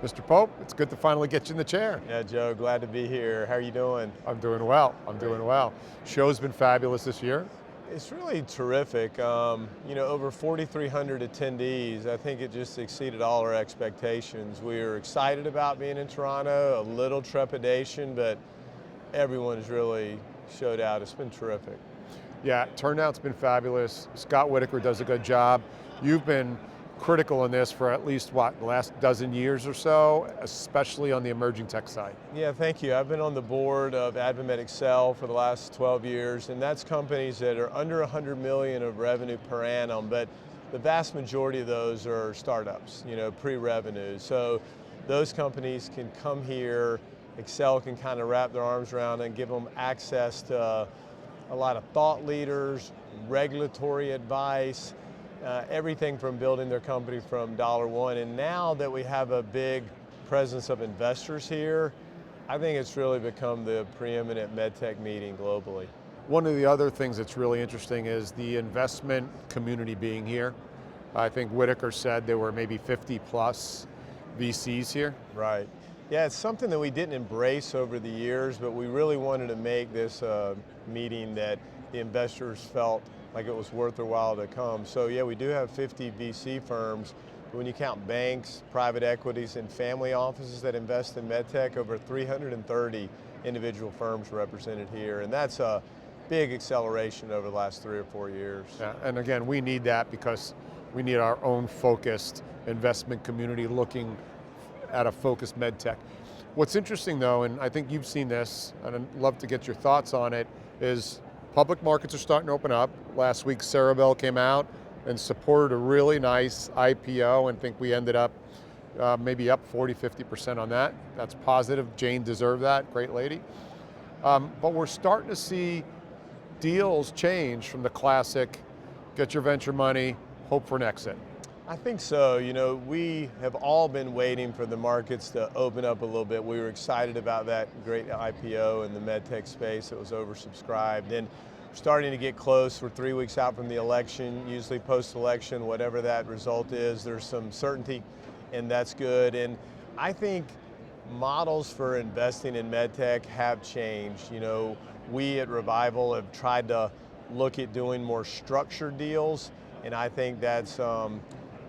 Mr. Pope, it's good to finally get you in the chair. Yeah, Joe, glad to be here. How are you doing? I'm doing well. I'm doing well. Show's been fabulous this year. It's really terrific. Over 4,300 attendees. I think it just exceeded all our expectations. We were excited about being in Toronto, a little trepidation, but everyone's really showed out. It's been terrific. Yeah, turnout's been fabulous. Scott Whitaker does a good job. You've been critical in this for at least, the last dozen years or so, especially on the emerging tech side. Yeah, thank you. I've been on the board of AdvaMed Excel for the last 12 years, and that's companies that are under 100 million of revenue per annum, but the vast majority of those are startups, pre-revenue. So those companies can come here, Excel can kind of wrap their arms around and give them access to a lot of thought leaders, regulatory advice, everything from building their company from $1. And now that we have a big presence of investors here, I think it's really become the preeminent medtech meeting globally. One of the other things that's really interesting is the investment community being here. I think Whitaker said there were maybe 50 plus VCs here. Right. Yeah, it's something that we didn't embrace over the years, but we really wanted to make this a meeting that the investors felt like it was worth their while to come. So yeah, we do have 50 VC firms. When you count banks, private equities, and family offices that invest in medtech, over 330 individual firms represented here. And that's a big acceleration over the last 3 or 4 years. Yeah, and again, we need that because we need our own focused investment community looking at a focused medtech. What's interesting though, and I think you've seen this, and I'd love to get your thoughts on it, is public markets are starting to open up. Last week, Cerebell came out and supported a really nice IPO, and think we ended up maybe up 40, 50% on that. That's positive. Jane deserved that, great lady. But we're starting to see deals change from the classic, get your venture money, hope for an exit. I think so. We have all been waiting for the markets to open up a little bit. We were excited about that great IPO in the medtech space. It was oversubscribed, and starting to get close. We're 3 weeks out from the election. Usually post-election, whatever that result is, there's some certainty, and that's good. And I think models for investing in medtech have changed. We at Revival have tried to look at doing more structured deals, and I think that's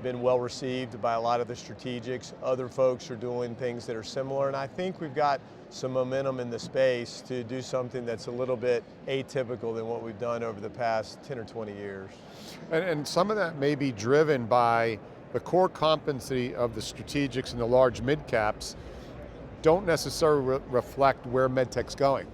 been well received by a lot of the strategics. Other folks are doing things that are similar, and I think we've got some momentum in the space to do something that's a little bit atypical than what we've done over the past 10 or 20 years. And some of that may be driven by the core competency of the strategics and the large mid-caps don't necessarily reflect where medtech's going,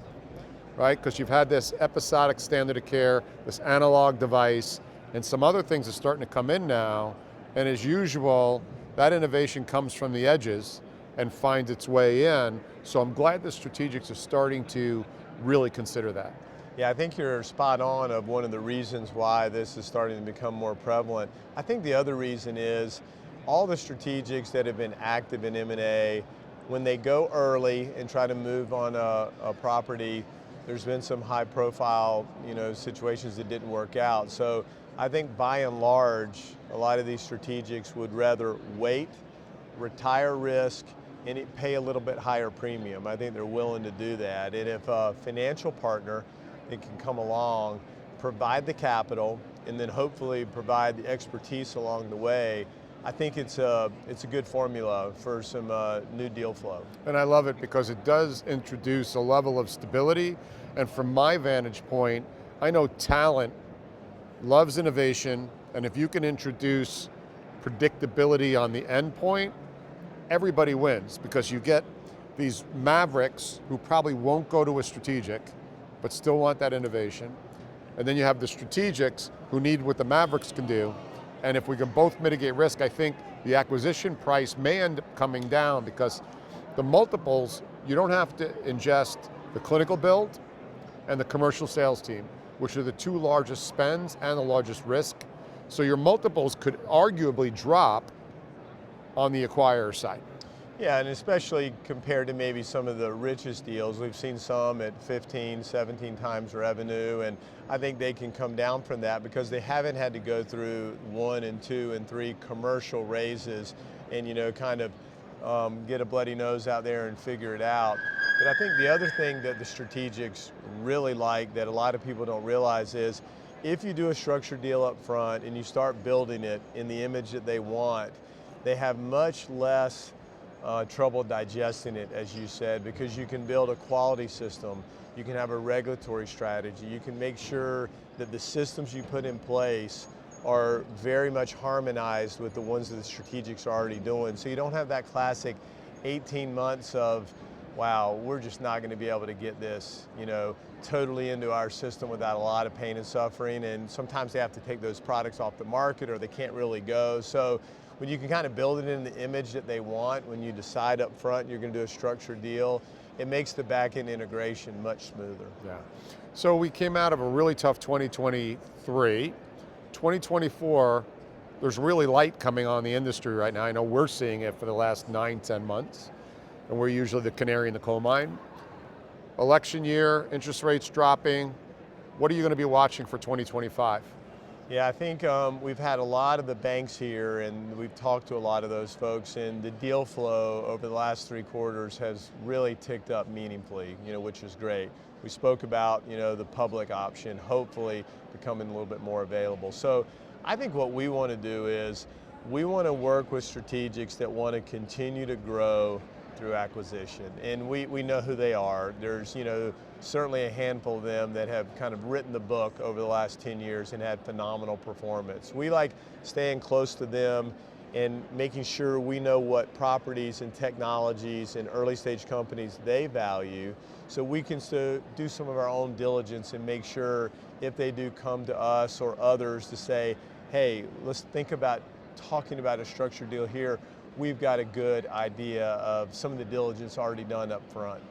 right? Because you've had this episodic standard of care, this analog device, and some other things are starting to come in now. And as usual, that innovation comes from the edges and finds its way in. So I'm glad the strategics are starting to really consider that. Yeah, I think you're spot on of one of the reasons why this is starting to become more prevalent. I think the other reason is all the strategics that have been active in M&A, when they go early and try to move on a property, there's been some high profile situations that didn't work out. So I think by and large, a lot of these strategics would rather wait, retire risk, and pay a little bit higher premium. I think they're willing to do that. And if a financial partner that can come along, provide the capital, and then hopefully provide the expertise along the way, I think it's a good formula for some new deal flow. And I love it because it does introduce a level of stability. And from my vantage point, I know talent loves innovation, and if you can introduce predictability on the end point, everybody wins, because you get these mavericks who probably won't go to a strategic, but still want that innovation. And then you have the strategics who need what the mavericks can do. And if we can both mitigate risk, I think the acquisition price may end up coming down, because the multiples, you don't have to ingest the clinical build and the commercial sales team, which are the two largest spends and the largest risk. So your multiples could arguably drop on the acquirer side. Yeah, and especially compared to maybe some of the richest deals. We've seen some at 15, 17 times revenue, and I think they can come down from that because they haven't had to go through 1 and 2 and 3 commercial raises and kind of get a bloody nose out there and figure it out. But I think the other thing that the strategics really like that a lot of people don't realize is if you do a structured deal up front and you start building it in the image that they want, they have much less trouble digesting it, as you said, because you can build a quality system, you can have a regulatory strategy, you can make sure that the systems you put in place are very much harmonized with the ones that the strategics are already doing. So you don't have that classic 18 months of, wow, we're just not going to be able to get this, totally into our system without a lot of pain and suffering. And sometimes they have to take those products off the market or they can't really go. So when you can kind of build it in the image that they want, when you decide up front you're going to do a structured deal, it makes the back-end integration much smoother. Yeah. So we came out of a really tough 2023. 2024, there's really light coming on the industry right now. I know we're seeing it for the last 9-10 months, and we're usually the canary in the coal mine. Election year, interest rates dropping. What are you going to be watching for 2025? Yeah, I think we've had a lot of the banks here, and we've talked to a lot of those folks, and the deal flow over the last 3 quarters has really ticked up meaningfully, which is great. We spoke about, the public option hopefully becoming a little bit more available. So I think what we want to do is we want to work with strategics that want to continue to grow through acquisition. And we know who they are. There's, certainly a handful of them that have kind of written the book over the last 10 years and had phenomenal performance. We like staying close to them and making sure we know what properties and technologies and early stage companies they value, so we can do some of our own diligence and make sure if they do come to us or others to say, hey, let's think about talking about a structured deal here, we've got a good idea of some of the diligence already done up front.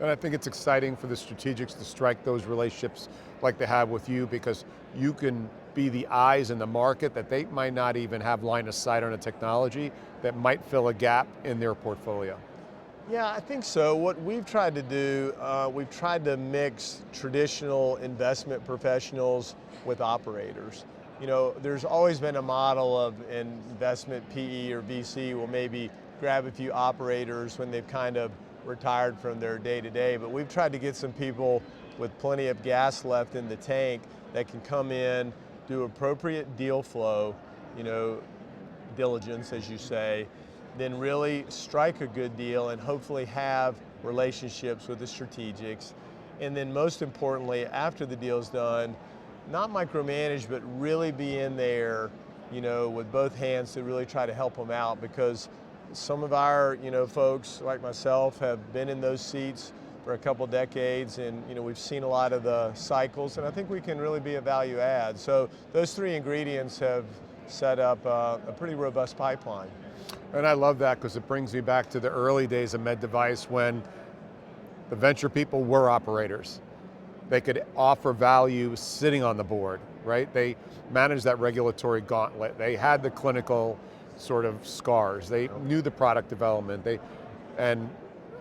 And I think it's exciting for the strategics to strike those relationships like they have with you, because you can be the eyes in the market that they might not even have line of sight on a technology that might fill a gap in their portfolio. Yeah, I think so. What we've tried to do, we've tried to mix traditional investment professionals with operators. There's always been a model of investment PE or VC will maybe grab a few operators when they've kind of retired from their day-to-day, but we've tried to get some people with plenty of gas left in the tank that can come in, do appropriate deal flow, diligence, as you say, then really strike a good deal and hopefully have relationships with the strategics. And then most importantly, after the deal's done, not micromanage, but really be in there, with both hands to really try to help them out, because some of our, folks like myself have been in those seats for a couple decades, and we've seen a lot of the cycles, and I think we can really be a value add. So those 3 ingredients have set up a pretty robust pipeline. And I love that, because it brings me back to the early days of med device when the venture people were operators. They could offer value sitting on the board, right? They managed that regulatory gauntlet. They had the clinical sort of scars. They knew the product development. And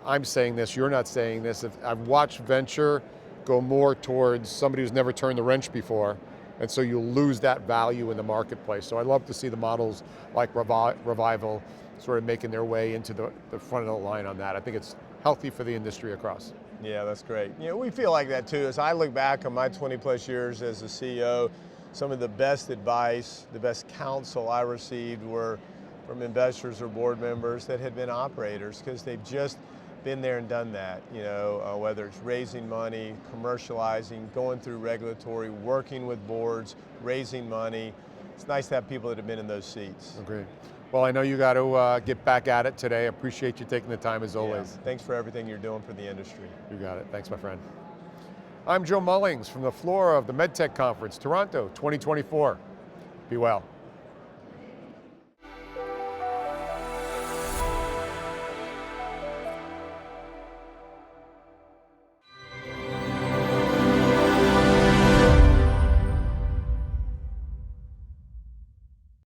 I'm saying this, you're not saying this. I've watched venture go more towards somebody who's never turned the wrench before, and so you'll lose that value in the marketplace. So I love to see the models like Revival sort of making their way into the front of the line on that. I think it's healthy for the industry across. Yeah, that's great. We feel like that too. As I look back on my 20 plus years as a CEO, some of the best advice, the best counsel I received were from investors or board members that had been operators, because they've just been there and done that, whether it's raising money, commercializing, going through regulatory, working with boards, raising money. It's nice to have people that have been in those seats. Agreed. Well, I know you got to get back at it today. I appreciate you taking the time as always. Yeah, thanks for everything you're doing for the industry. You got it. Thanks, my friend. I'm Joe Mullings from the floor of the Medtech Conference, Toronto 2024. Be well.